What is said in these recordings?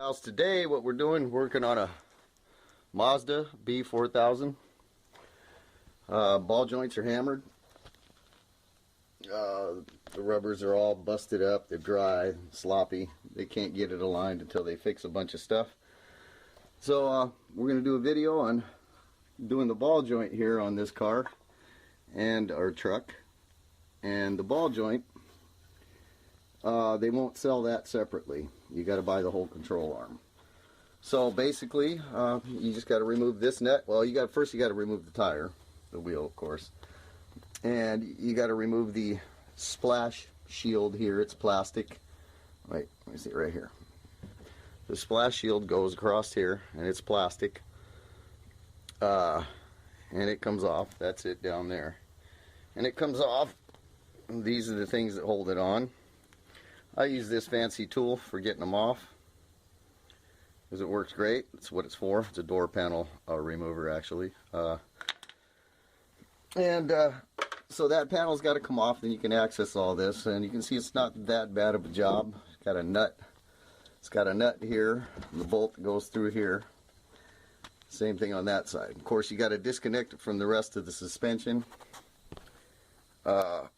House today, what we're doing, working on a Mazda B4000. Ball joints are hammered. The rubbers are all busted up. They're dry, sloppy. They can't get it aligned until they fix a bunch of stuff. So we're going to do a video on doing the ball joint here on this car and our truck. And the ball joint, they won't sell that separately. You got to buy the whole control arm. So basically, you just got to remove this nut. Well, first you got to remove the tire, the wheel, of course, and you got to remove the splash shield here. It's plastic. Wait, let me see it right here. The splash shield goes across here, and it's plastic, and it comes off. That's it down there, and it comes off. These are the things that hold it on. I use this fancy tool for getting them off because it works great. That's what it's for. It's a door panel remover, actually. So that panel's got to come off, then you can access all this, and you can see it's not that bad of a job. It's got a nut. It's got a nut here, and the bolt that goes through here. Same thing on that side. Of course, you got to disconnect it from the rest of the suspension. We're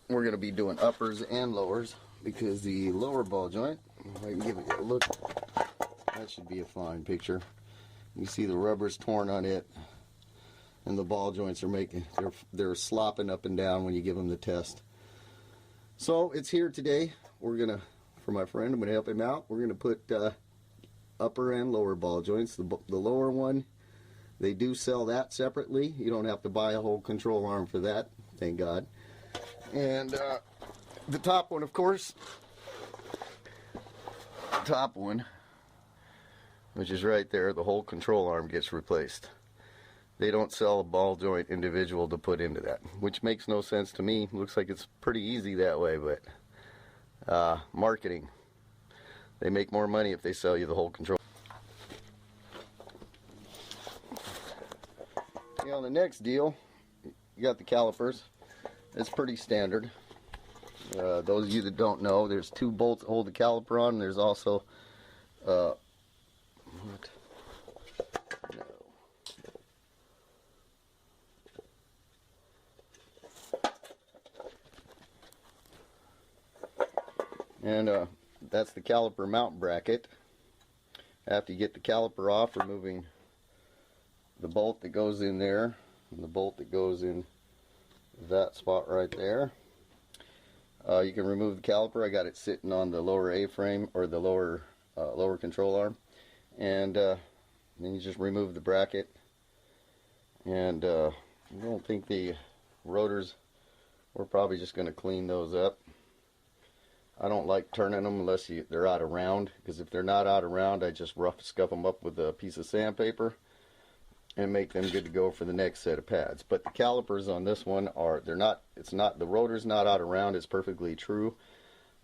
going to be doing uppers and lowers, because the lower ball joint, if I can give it a look, that should be a fine picture. You see the rubber's torn on it, and the ball joints are they're slopping up and down when you give them the test. So it's here today. We're gonna, for my friend, I'm gonna help him out. We're gonna put upper and lower ball joints. The lower one, they do sell that separately. You don't have to buy a whole control arm for that, thank God. And the top one, of course, the top one, which is right there, the whole control arm gets replaced. They don't sell a ball joint individual to put into that, which makes no sense to me. Looks like it's pretty easy that way, but marketing. They make more money if they sell you the whole control. Okay, on the next deal, you got the calipers. It's pretty standard. Those of you that don't know, there's two bolts that hold the caliper on, and there's also no. And that's the caliper mount bracket. After you get the caliper off, removing the bolt that goes in there and the bolt that goes in that spot right there. You can remove the caliper. I got it sitting on the lower A-frame, or the lower control arm, and then you just remove the bracket. And I don't think the rotors, we're probably just going to clean those up. I don't like turning them unless they're out of round, because if they're not out of round, I just rough scuff them up with a piece of sandpaper and make them good to go for the next set of pads. But the calipers on this one are, the rotor's not out of round, it's perfectly true.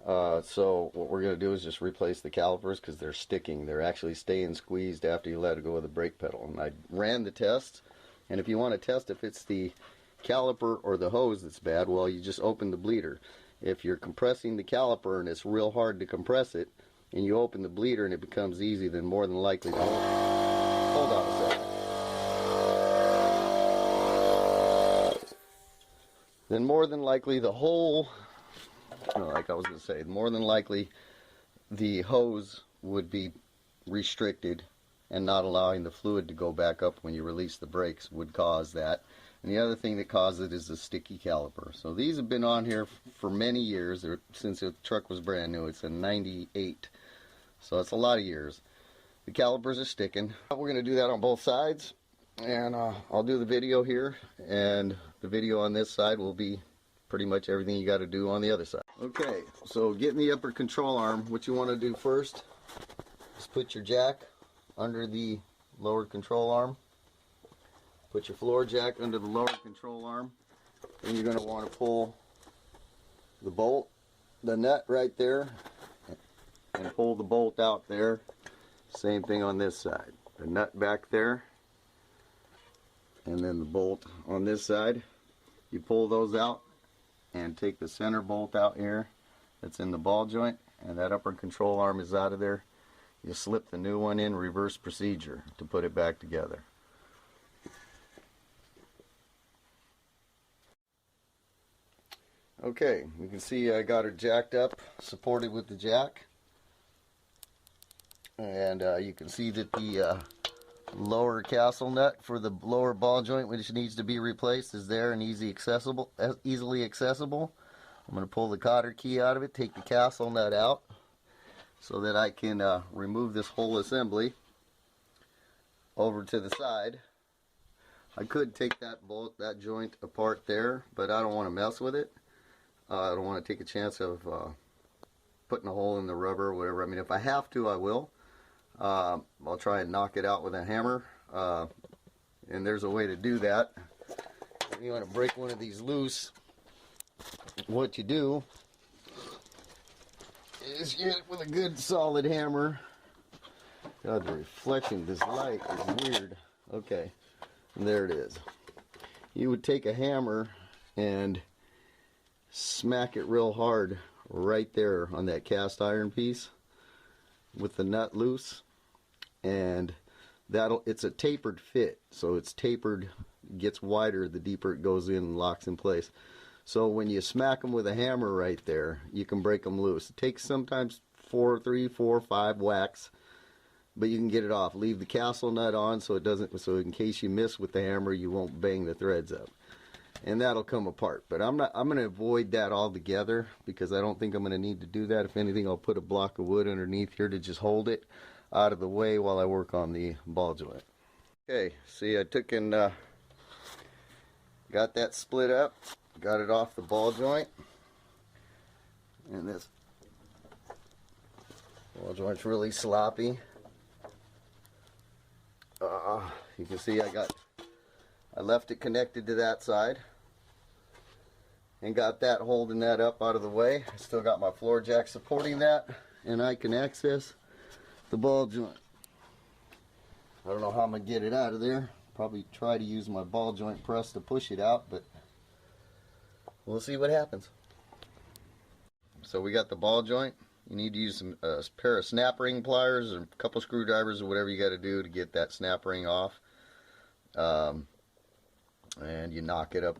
So what we're going to do is just replace the calipers, because they're sticking. They're actually staying squeezed after you let it go with the brake pedal. And I ran the test, and if you want to test if it's the caliper or the hose that's bad, well, you just open the bleeder. If you're compressing the caliper and it's real hard to compress it, and you open the bleeder and it becomes easy, then more than likely, hold on a second. Then more than likely the whole, like I was going to say, more than likely the hose would be restricted, and not allowing the fluid to go back up when you release the brakes would cause that. And the other thing that causes it is a sticky caliper. So these have been on here for many years, since the truck was brand new. It's a 98, so it's a lot of years. The calipers are sticking. We're going to do that on both sides, and I'll do the video here, and the video on this side will be pretty much everything you got to do on the other side. Okay, so getting the upper control arm, what you want to do first is put your jack under the lower control arm. Put your floor jack under the lower control arm. Then you're going to want to pull the bolt, the nut right there, and pull the bolt out there. Same thing on this side. The nut back there, and then the bolt on this side. You pull those out and take the center bolt out here that's in the ball joint, and that upper control arm is out of there. you slip the new one in reverse procedure to put it back together. Okay, you can see I got her jacked up, supported with the jack. And you can see that the lower castle nut for the lower ball joint, which needs to be replaced, is there and easily accessible. I'm going to pull the cotter key out of it, take the castle nut out, so that I can remove this whole assembly over to the side. I could take that joint apart there, but I don't want to mess with it. I don't want to take a chance of putting a hole in the rubber or whatever. I mean, if I have to, I will. I'll try and knock it out with a hammer, and there's a way to do that. If you want to break one of these loose, what you do is you hit it with a good solid hammer. God, the reflection of this light is weird. Okay, and there it is. You would take a hammer and smack it real hard right there on that cast iron piece with the nut loose, and it's a tapered fit, so it's tapered, gets wider the deeper it goes in and locks in place. So when you smack them with a hammer right there, you can break them loose. It takes sometimes 3, 4, 5 whacks, but you can get it off. Leave the castle nut on so in case you miss with the hammer, you won't bang the threads up, and that'll come apart. But I'm going to avoid that altogether because I don't think I'm going to need to do that. If anything, I'll put a block of wood underneath here to just hold it out of the way while I work on the ball joint. Okay, see, I took and got that split up, got it off the ball joint, and this ball joint's really sloppy. You can see I left it connected to that side and got that holding that up out of the way. I still got my floor jack supporting that, and I can access the ball joint. I don't know how I'm going to get it out of there. Probably try to use my ball joint press to push it out, but we'll see what happens. So we got the ball joint. You need to use a pair of snap ring pliers or a couple screwdrivers or whatever you got to do to get that snap ring off. And you knock it up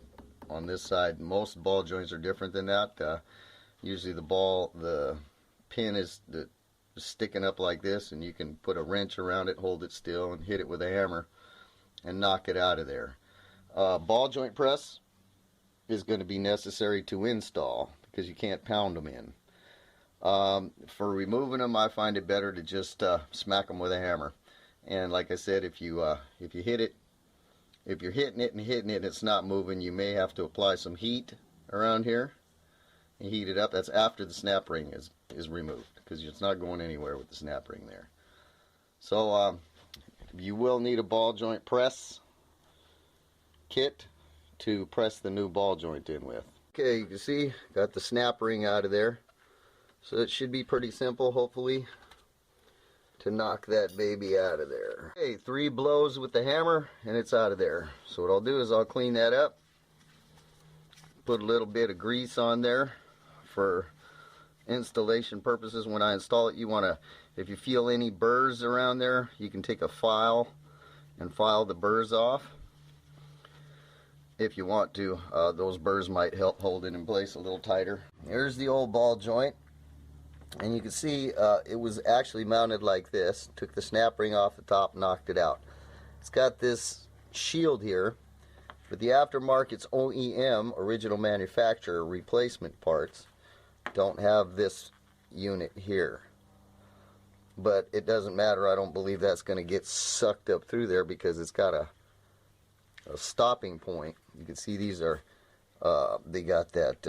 on this side. Most ball joints are different than that. Usually the pin is sticking up like this, and you can put a wrench around it, hold it still, and hit it with a hammer and knock it out of there. Ball joint press is going to be necessary to install because you can't pound them in. For removing them, I find it better to just smack them with a hammer. And like I said, if you're hitting it and it's not moving, you may have to apply some heat around here and heat it up. That's after the snap ring is removed, because it's not going anywhere with the snap ring there. So you will need a ball joint press kit to press the new ball joint in with. Okay, you can see got the snap ring out of there, so it should be pretty simple, hopefully, to knock that baby out of there. Okay, 3 blows with the hammer and it's out of there. So what I'll do is I'll clean that up, put a little bit of grease on there for installation purposes. When I install it, you want to, if you feel any burrs around there, you can take a file and file the burrs off if you want to. Those burrs might help hold it in place a little tighter. Here's the old ball joint, and you can see it was actually mounted like this. Took the snap ring off the top, knocked it out. It's got this shield here, but the aftermarket's OEM, original manufacturer, replacement parts don't have this unit here. But it doesn't matter. I don't believe that's going to get sucked up through there because it's got a stopping point. You can see these are, they got that,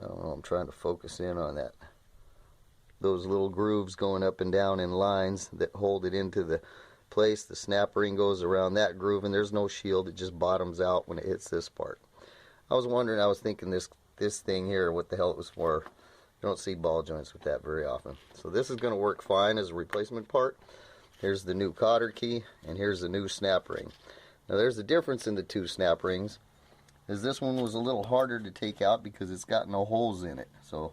I don't know, I'm trying to focus in on that. Those little grooves going up and down in lines that hold it into the place. The snap ring goes around that groove, and there's no shield. It just bottoms out when it hits this part. I was thinking this thing here, what the hell it was for. You don't see ball joints with that very often. So this is going to work fine as a replacement part. Here's the new cotter key, and here's the new snap ring. Now there's a difference in the two snap rings, is this one was a little harder to take out because it's got no holes in it. So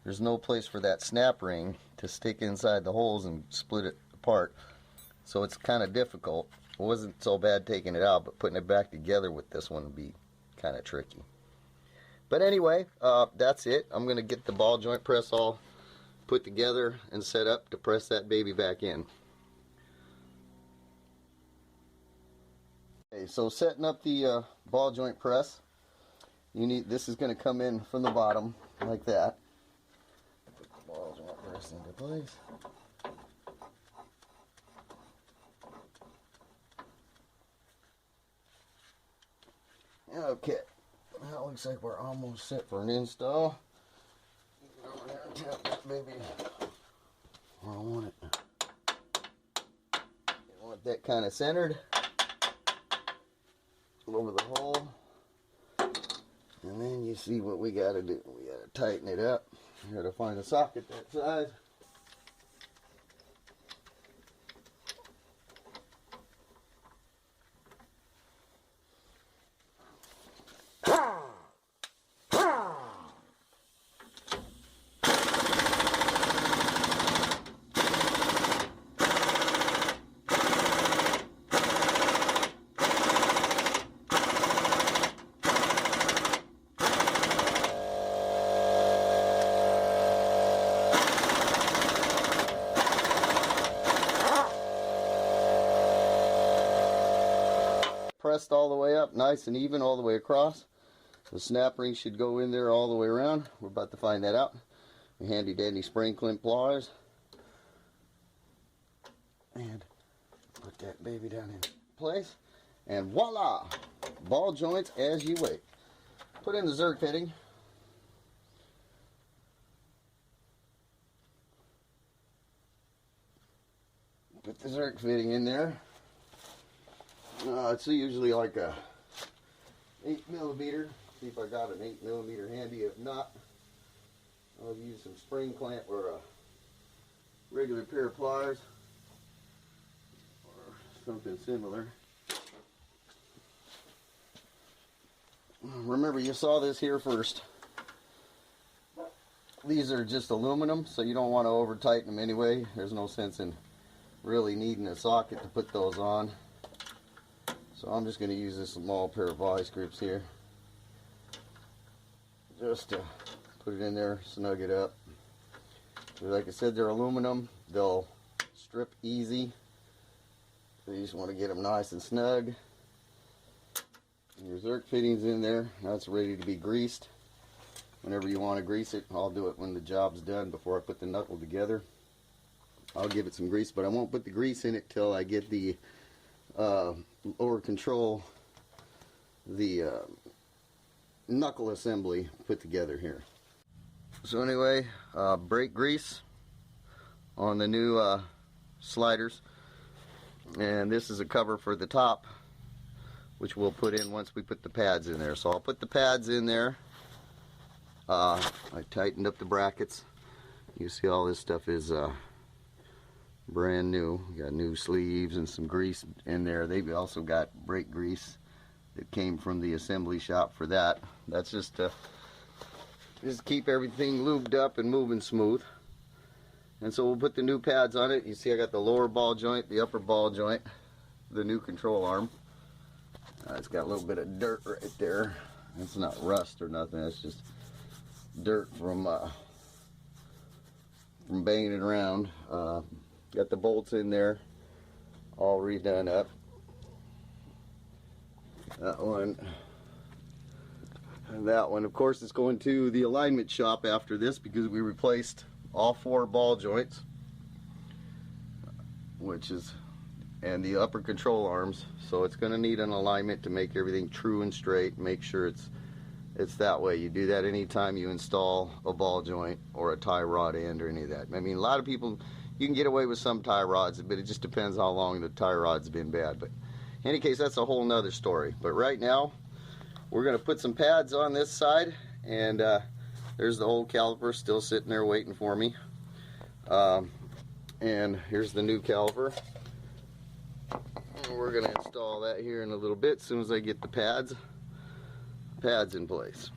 there's no place for that snap ring to stick inside the holes and split it apart. So it's kind of difficult. It wasn't so bad taking it out, but putting it back together with this one would be kind of tricky. But anyway, that's it. I'm going to get the ball joint press all put together and set up to press that baby back in. Okay, so setting up the ball joint press, this is going to come in from the bottom like that. Put the ball joint press into place. Okay, that looks like we're almost set for an install. Go there and tap that baby where I want it. You want that kind of centered over the hole. And then you see what we got to do. We got to tighten it up. We got to find a socket that size. Pressed all the way up, nice and even all the way across. The snap ring should go in there all the way around. We're about to find that out. The handy dandy spring clamp pliers. And put that baby down in place. And voila! Ball joints as you wait. Put in the zerk fitting. Put the zerk fitting in there. It's usually like a 8mm. See if I got an 8mm handy. If not, I'll use some spring clamp or a regular pair of pliers or something similar. Remember, you saw this here first. These are just aluminum, so you don't want to over tighten them anyway. There's no sense in really needing a socket to put those on. So I'm just going to use this small pair of vice grips here, just to put it in there, snug it up. Like I said, they're aluminum. They'll strip easy. So you just want to get them nice and snug. And your zerk fittings in there. That's ready to be greased. Whenever you want to grease it, I'll do it when the job's done before I put the knuckle together. I'll give it some grease, but I won't put the grease in it till I get the lower control, the knuckle assembly put together here. So anyway, brake grease on the new sliders, and this is a cover for the top, which we'll put in once we put the pads in there. So I'll put the pads in there. I tightened up the brackets. You see all this stuff is brand new. Got new sleeves and some grease in there. They've also got brake grease that came from the assembly shop for that. That's just to keep everything lubed up and moving smooth. And so we'll put the new pads on it. You see I got the lower ball joint, the upper ball joint, the new control arm. It's got a little bit of dirt right there. It's not rust or nothing. It's just dirt from banging it around. Got the bolts in there, all redone up. That one and that one. Of course, it's going to the alignment shop after this because we replaced all 4 ball joints, and the upper control arms. So it's going to need an alignment to make everything true and straight. Make sure it's that way. You do that anytime you install a ball joint or a tie rod end or any of that. I mean, a lot of people, you can get away with some tie rods, but it just depends how long the tie rod's been bad. But in any case, that's a whole nother story. But right now, we're going to put some pads on this side, and there's the old caliper still sitting there waiting for me. And here's the new caliper. We're going to install that here in a little bit as soon as I get the pads in place.